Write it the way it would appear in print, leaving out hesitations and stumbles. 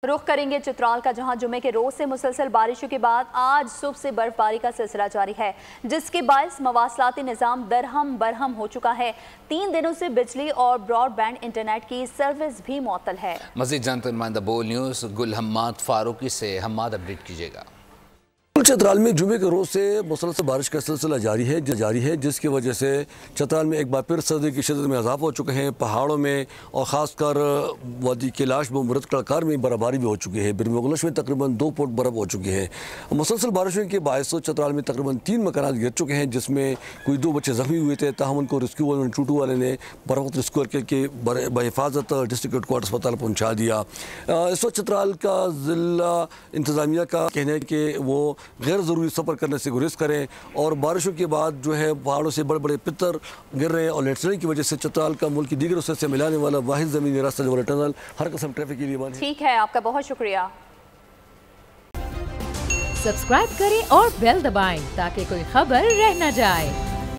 रुख करेंगे चित्राल का, जहां जुमे के रोज से मुसलसल बारिशों के बाद आज सुबह से बर्फबारी का सिलसिला जारी है, जिसके बायस मवासलाती निज़ाम दरहम बरहम हो चुका है। 3 दिनों से बिजली और ब्रॉडबैंड इंटरनेट की सर्विस भी मुअत्तल है। मज़ीद जानते नुमाइंदा बोल न्यूज़ गुल हम्माद फारूकी से। हम्माद, अपडेट कीजिएगा। चतराल में जुमे के रोज़ से मुसलसल बारिश का सिलसिला जारी है, जिसकी वजह से चतराल में एक बार फिर सर्दी की शिद्दत में इजाफा हो चुके हैं। पहाड़ों में और ख़ासकर वादी कैलाश में मुरतकार में बर्फबारी भी हो चुकी है। बिरमगलश में तकरीबन 2 फुट बर्फ़ हो चुकी है। मुसलसल बारिशों के बायस चतराल में तकरीबन 3 मकान गिर चुके हैं, जिसमें कोई 2 बच्चे ज़ख्मी हुए थे। ताहम उनको रेस्क्यू वाले टूटू वाले ने बर वक्त रेस्क्यू करके बहिफाजत डिस्ट्रिक्ट हेडक्वार्टर अस्पताल पहुँचा दिया। इस वक्त चतराल का ज़िला इंतज़ामिया का कहना है कि वो गैर ज़रूरी सफ़र करने से गुरेज करें, और बारिशों के बाद जो है पहाड़ों से बड़े बड़े पत्थर गिर रहे हैं और लैंडस्लाइडिंग की वजह से चतराल का मुल्क की दीगर हिस्से से मिलाने वाला वाहिद ज़मीनी रास्ता जो टनल हर किस्म ट्रैफिक के लिए बंद है। ठीक है, आपका बहुत शुक्रिया। सब्सक्राइब करें और बेल दबाएं ताकि कोई खबर रह न जाए।